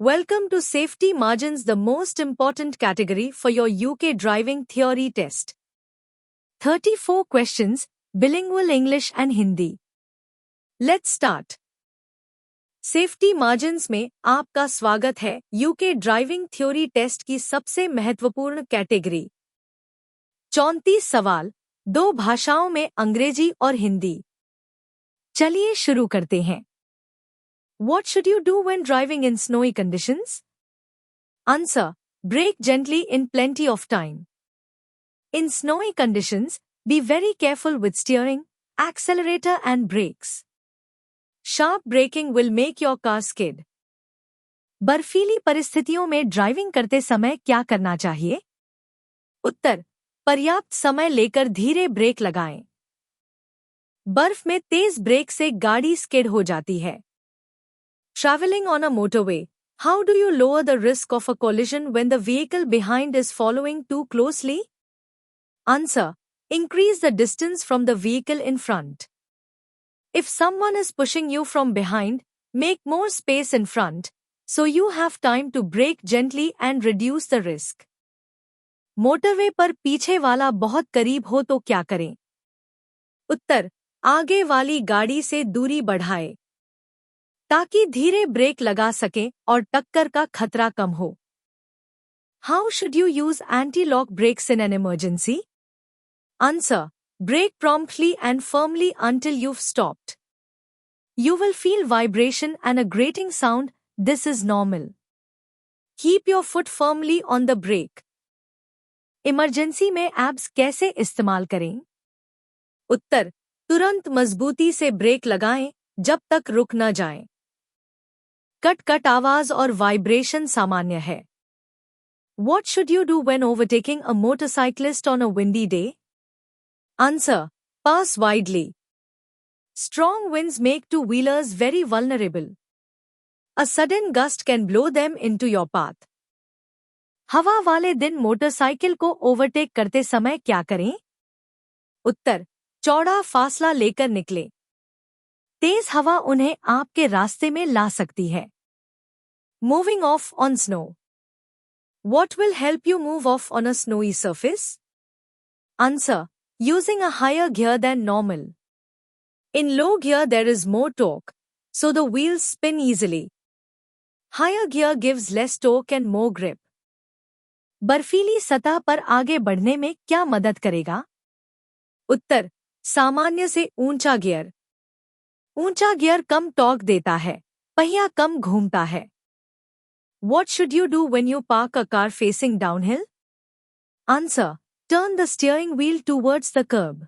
Welcome to Safety Margins, the most important category for your UK driving theory test. 34 questions, bilingual English and Hindi. Let's start. Safety margins में आपका स्वागत है UK driving theory test की सबसे महत्वपूर्ण category. 34 सवाल, 2 भाषाओं में अंग्रेजी और हिंदी। चलिए शुरू करते हैं। What should you do when driving in snowy conditions? Answer: brake gently in plenty of time. In snowy conditions, be very careful with steering, accelerator and brakes. Sharp braking will make your car skid. बर्फीली परिस्थितियों में driving करते समय क्या करना चाहिए? उत्तर: पर्याप्त समय लेकर धीरे ब्रेक लगाएं। बर्फ में तेज ब्रेक से गाड़ी स्किड हो जाती है। Traveling on a motorway, how do you lower the risk of a collision when the vehicle behind is following too closely? Answer: increase the distance from the vehicle in front. If someone is pushing you from behind, make more space in front, so you have time to brake gently and reduce the risk. Motorway पर पीछे वाला बहुत करीब हो तो क्या करें? उत्तर: आगे वाली गाड़ी से दूरी बढ़ाएं, ताकि धीरे ब्रेक लगा सकें और टक्कर का खतरा कम हो। How should you use anti-lock brakes in an emergency? Answer: brake promptly and firmly until you've stopped. You will feel vibration and a grating sound. This is normal. Keep your foot firmly on the brake. Emergency में abs कैसे इस्तेमाल करें? उत्तर: तुरंत मजबूती से break लगाएं जब तक रुक न जाएं। कट आवाज और वाइब्रेशन सामान्य है। What should you do when overtaking a motorcyclist on a windy day? Answer: pass widely. Strong winds make two-wheelers very vulnerable. A sudden gust can blow them into your path. हवा वाले दिन motorcycle को overtake करते समय क्या करें? उत्तर: चौड़ा फासला लेकर निकलें। तेज हवा उन्हें आपके रास्ते में ला सकती है। Moving off on snow. What will help you move off on a snowy surface? Answer: using a higher gear than normal. In low gear there is more torque, so the wheels spin easily. Higher gear gives less torque and more grip. बर्फीली सतह पर आगे बढ़ने में क्या मदद करेगा? उत्तर: सामान्य से ऊंचा गियर। ऊंचा गियर कम टॉर्क देता है, पहिया कम घूमता है। What should you do when you park a car facing downhill? Answer: turn the steering wheel towards the curb.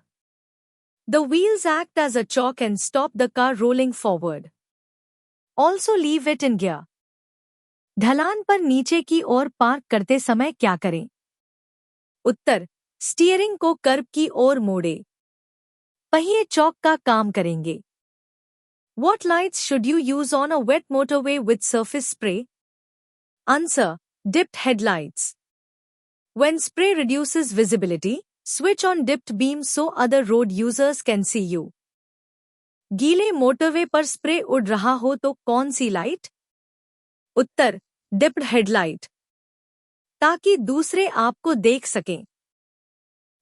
The wheels act as a choke and stop the car rolling forward. Also leave it in gear. ढलान पर नीचे की ओर park करते समय क्या करें? उत्तर: steering को कर्ब की ओर मोड़े। पहिए चौक का काम करेंगे। What lights should you use on a wet motorway with surface spray? Answer: dipped headlights. When spray reduces visibility, switch on dipped beams so other road users can see you. गीले motorway पर spray उड़ रहा हो तो कौन सी light? उत्तर: dipped headlight, ताकि दूसरे आपको देख सकें।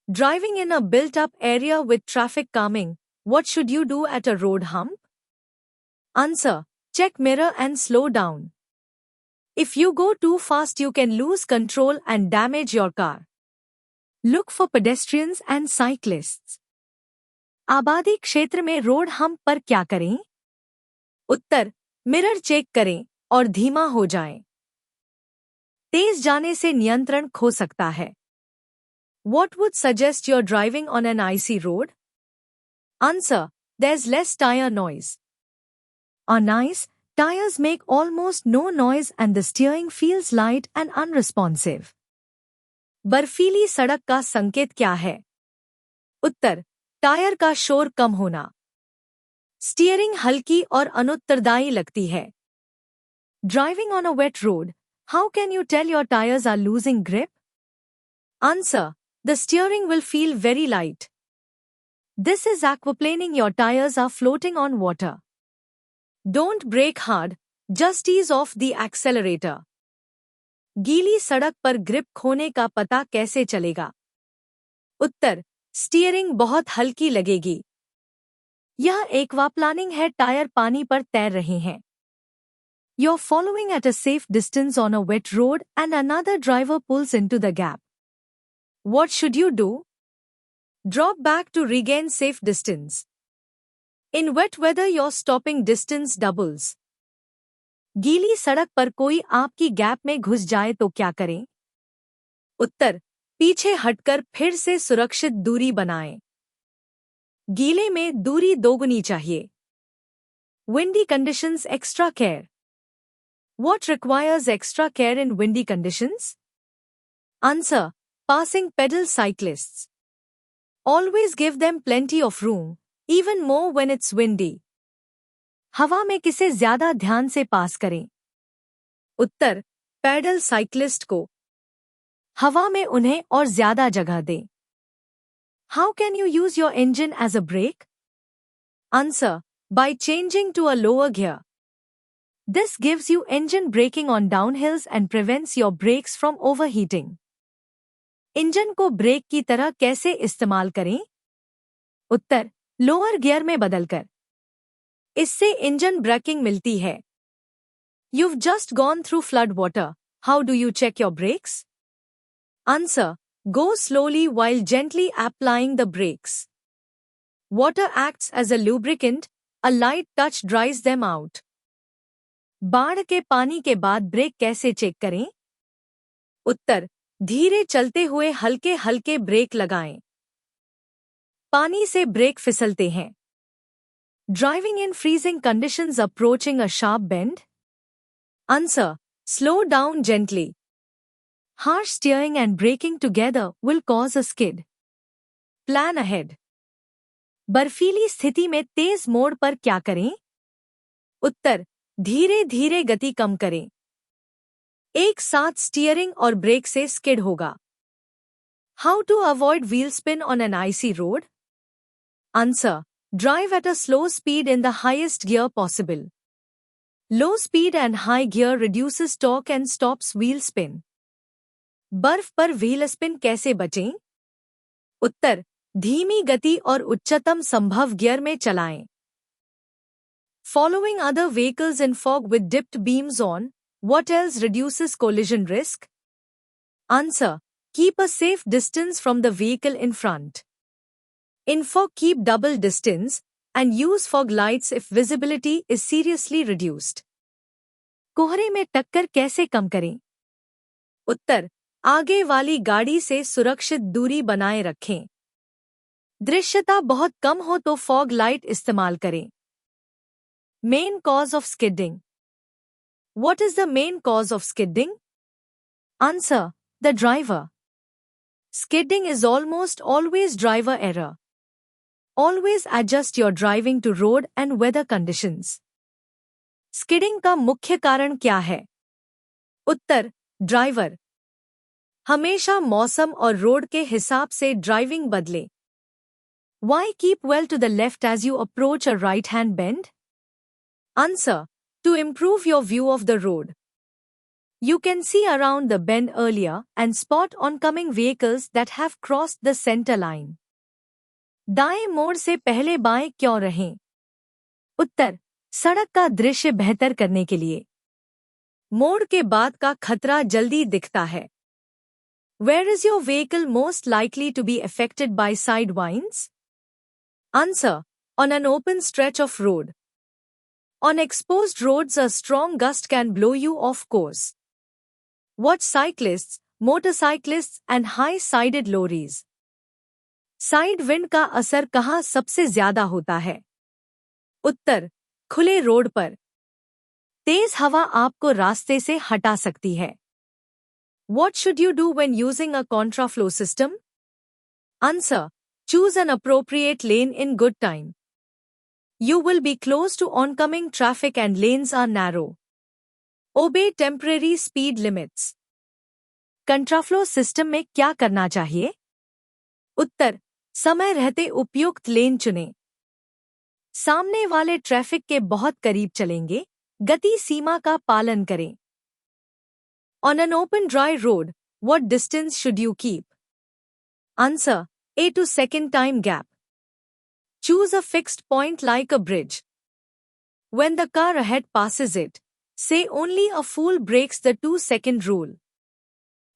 Driving in a built-up area with traffic calming, what should you do at a road hump? Answer: check mirror and slow down. If you go too fast you can lose control and damage your car. Look for pedestrians and cyclists. आबादी क्षेत्र में road hump पर क्या करें? उत्तर: mirror check करें और धीमा हो जाएं। तेज जाने से नियंत्रण खो सकता है। What would suggest you're driving on an icy road? Answer: there's less tire noise. On ice, tires make almost no noise and the steering feels light and unresponsive. बर्फीली सड़क का संकेत क्या है? उत्तर: टायर का शोर कम होना। स्टीयरिंग हल्की और अनुत्तरदायी लगती है। Driving on a wet road, how can you tell your tires are losing grip? Answer: the steering will feel very light. This is aquaplaning, your tires are floating on water. Don't brake hard, Just ease off the accelerator. गीली सड़क पर grip खोने का पता कैसे चलेगा? उत्तर, steering बहुत हल्की लगेगी। यह एक्वाप्लानिंग है, टायर पानी पर तैर रहे हैं। You're following at a safe distance on a wet road and another driver pulls into the gap. What should you do? Drop back to regain safe distance. In wet weather, your stopping distance doubles. गीली सड़क पर कोई आपकी gap में घुस जाए तो क्या करें? उत्तर, पीछे हटकर फिर से सुरक्षित दूरी बनाएं। गीले में दूरी दोगुनी चाहिए। Windy conditions, extra care. What requires extra care in windy conditions? Answer, passing pedal cyclists. Always give them plenty of room, even more when it's windy. हवा में किसे ज्यादा ध्यान से पास करें? उत्तर, पैडल साइक्लिस्ट को। हवा में उन्हें और ज्यादा जगह दें। How can you use your engine as a brake? Answer, by changing to a lower gear. This gives you engine braking on downhills and prevents your brakes from overheating. Engine को break की तरह कैसे इस्तेमाल करें? उत्तर, lower gear में बदलकर। इससे engine braking मिलती है। You've just gone through flood water. How do you check your brakes? Answer, go slowly while gently applying the brakes. Water acts as a lubricant. A light touch dries them out. बाढ़ के पानी के बाद break कैसे check करें? उत्तर, धीरे चलते हुए हल्के हल्के ब्रेक लगाएं। पानी से ब्रेक फिसलते हैं। Driving in freezing conditions, approaching a sharp bend? Answer, slow down gently. Harsh steering and braking together will cause a skid. Plan ahead. बर्फीली स्थिति में तेज मोड़ पर क्या करें? उत्तर, धीरे धीरे गति कम करें। एक साथ स्टीयरिंग और ब्रेक से स्किड होगा। How to avoid wheel spin on an icy road? Answer, drive at a slow speed in the highest gear possible. Low speed and high gear reduces torque and stops wheel spin. बर्फ पर wheel spin कैसे बचें? उत्तर, धीमी गति और उच्चतम संभव gear में चलाएं। Following other vehicles in fog with dipped beams on, what else reduces collision risk? Answer, keep a safe distance from the vehicle in front. In fog, keep double distance and use fog lights if visibility is seriously reduced. कोहरे में टक्कर कैसे कम करें? उत्तर, आगे वाली गाड़ी से सुरक्षित दूरी बनाए रखें। दृश्यता बहुत कम हो तो फॉग लाइट इस्तेमाल करें। Main cause of skidding. What is the main cause of skidding? Answer, the driver. Skidding is almost always driver error. Always adjust your driving to road and weather conditions. Skidding का मुख्य कारण क्या है? उत्तर, driver. हमेशा मौसम और road के हिसाब से ड्राइविंग बदले। Why keep well to the left as you approach a right-hand bend? Answer, to improve your view of the road. You can see around the bend earlier and spot oncoming vehicles that have crossed the center line. दाएं मोड़ से पहले बाएं क्यों रहें? उत्तर, सड़क का दृश्य बेहतर करने के लिए। मोड़ के बाद का खतरा जल्दी दिखता है। Where is your vehicle most likely to be affected by side winds? Answer, on an open stretch of road. On exposed roads, a strong gust can blow you off course. Watch cyclists, motorcyclists and high-sided lorries. Side wind का असर कहाँ सबसे ज्यादा होता है? उत्तर, खुले road पर। तेज हवा आपको रास्ते से हटा सकती है। What should you do when using a contraflow system? Answer, choose an appropriate lane in good time. You will be close to oncoming traffic and lanes are narrow. Obey temporary speed limits. Contraflow system में क्या करना चाहिए? उत्तर, समय रहते उपयुक्त लेन चुनें। सामने वाले ट्रैफिक के बहुत करीब चलेंगे गति सीमा का पालन करें। On an open dry road, what distance should you keep? Answer: A to second time gap. Choose a fixed point like a bridge. When the car ahead passes it, say only a fool breaks the 2-second rule.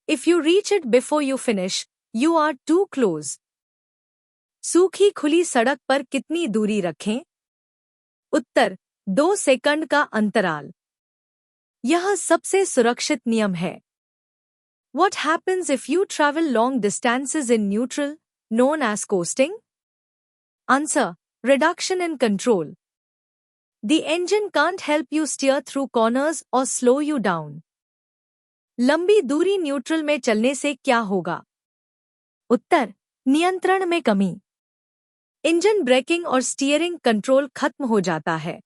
If you reach it before you finish, you are too close. सूखी खुली सड़क पर कितनी दूरी रखें? उत्तर: 2 second का अंतराल। यह सबसे सुरक्षित नियम है। What happens if you travel long distances in neutral, known as coasting? Answer: reduction in control. The engine can't help you steer through corners or slow you down. लंबी दूरी न्यूट्रल में चलने से क्या होगा? उत्तर: नियंत्रण में कमी। इंजन ब्रेकिंग और स्टीयरिंग कंट्रोल खत्म हो जाता है।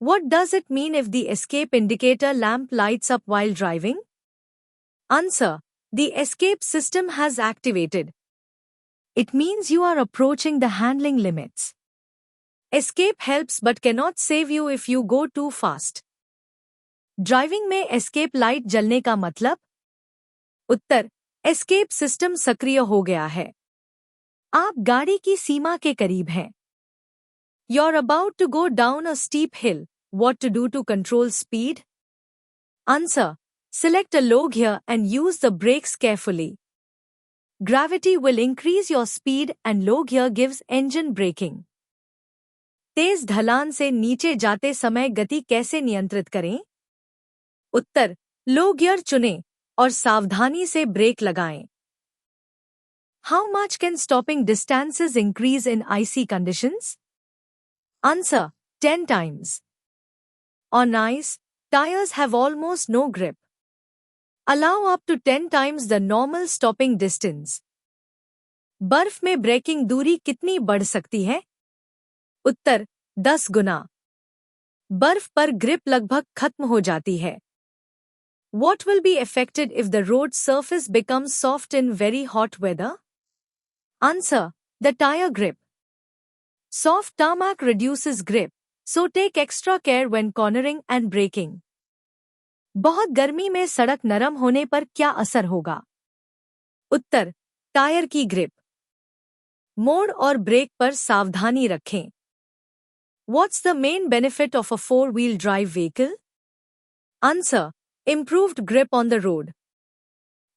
What does it mean if the escape indicator lamp lights up while driving? Answer: the escape system has activated. It means you are approaching the handling limits. Escape helps but cannot save you if you go too fast. Driving में escape light जलने का मतलब? उत्तर: escape system सक्रिय हो गया है। आप गाड़ी की सीमा के करीब हैं। You're about to go down a steep hill. What to do to control speed? Answer: select a low gear and use the brakes carefully. Gravity will increase your speed and low gear gives engine braking. तेज ढलान से नीचे जाते समय गति कैसे नियंत्रित करें? उत्तर: लो gear चुनें और सावधानी से ब्रेक लगाएं। How much can stopping distances increase in icy conditions? Answer: 10 times. On ice, tires have almost no grip. Allow up to 10 times the normal stopping distance. बर्फ में ब्रेकिंग दूरी कितनी बढ़ सकती है? उत्तर: 10 गुना। बर्फ पर ग्रिप लगभग खत्म हो जाती है। What will be affected if the road surface becomes soft in very hot weather? Answer: the tire grip. Soft tarmac reduces grip, so take extra care when cornering and braking. बहुत गर्मी में सड़क नरम होने पर क्या असर होगा? उत्तर: टायर की ग्रिप। मोड़ और ब्रेक पर सावधानी रखें। What's the main benefit of a 4-wheel drive vehicle? Answer: improved grip on the road.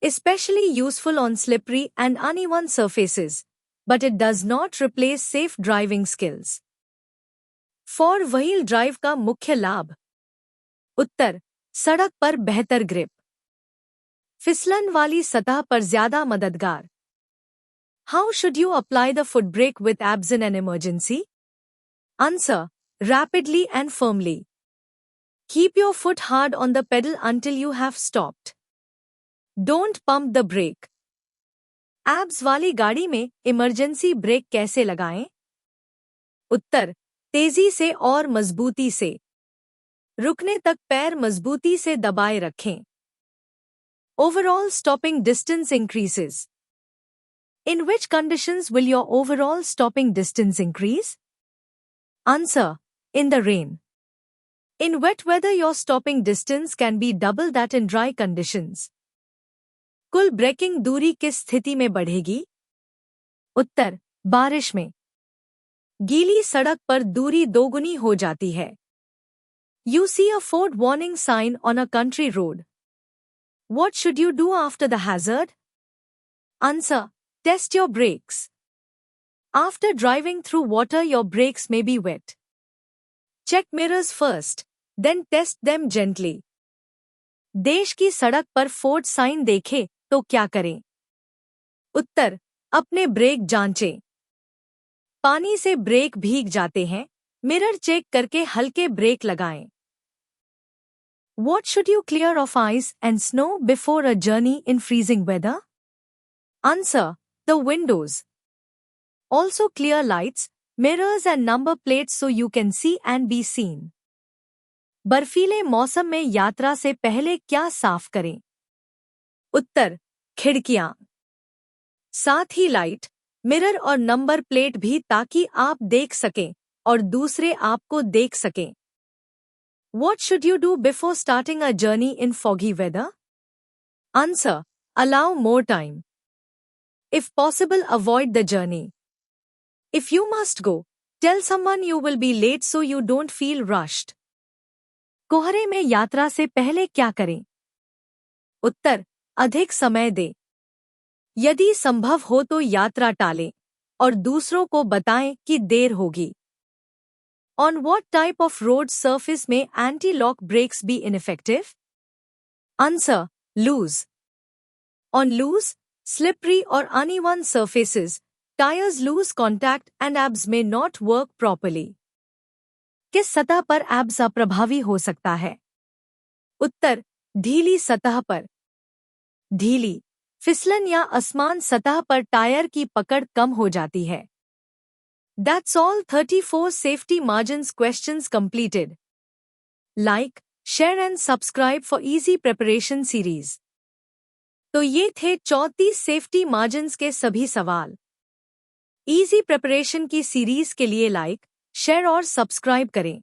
Especially useful on slippery and uneven surfaces, but it does not replace safe driving skills. 4-wheel drive का मुख्य लाभ? उत्तर: सड़क पर बेहतर grip. फिसलन वाली सतह पर ज्यादा मददगार। How should you apply the foot brake with abs in an emergency? Answer: rapidly and firmly. Keep your foot hard on the pedal until you have stopped. Don't pump the brake. Abs वाली गाड़ी में emergency brake कैसे लगाएं? उत्तर: तेजी से और मजबूती से। रुकने तक पैर मजबूती से दबाए रखें। Overall stopping distance increases. In which conditions will your overall stopping distance increase? Answer: in the rain. In wet weather your stopping distance can be double that in dry conditions. कुल ब्रेकिंग दूरी किस स्थिति में बढ़ेगी? उत्तर: बारिश में। गीली सड़क पर दूरी दोगुनी हो जाती है। You see a Ford warning sign on a country road. What should you do after the hazard? Answer: test your brakes. After driving through water your brakes may be wet. Check mirrors first, then test them gently. देश की सड़क पर Ford sign देखे तो क्या करें? उत्तर: अपने break जांचें। पानी से ब्रेक भीग जाते हैं, मिरर चेक करके हल्के ब्रेक लगाएं। What should you clear of ice and snow before a journey in freezing weather? Answer: the windows. Also clear lights, mirrors and number plates so you can see and be seen. बर्फीले मौसम में यात्रा से पहले क्या साफ करें? उत्तर: खिड़कियां। साथ ही लाइट, मिरर और नंबर प्लेट भी ताकि आप देख सकें और दूसरे आपको देख सकें। What should you do before starting a journey in foggy weather? Answer. Allow more time. If possible, avoid the journey. If you must go, tell someone you will be late so you don't feel rushed. कोहरे में यात्रा से पहले क्या करें? उत्तर. अधिक समय दे. यदि संभव हो तो यात्रा टालें और दूसरों को बताएं कि देर होगी. On what type of road surface may anti-lock brakes be ineffective? Answer. Loose. On loose, slippery or uneven surfaces, tires lose contact and ABS may not work properly. किस सतह पर ABS अप्रभावी हो सकता है? उत्तर. ढीली सतह पर. ढीली, फिसलन या असमान सतह पर टायर की पकड़ कम हो जाती है. That's all 34 safety margins questions completed. Like, share and subscribe for easy preparation series. तो ये थे 34 सेफ्टी मार्जिन्स के सभी सवाल. इजी प्रिपरेशन की सीरीज के लिए लाइक, शेयर और सब्सक्राइब करें.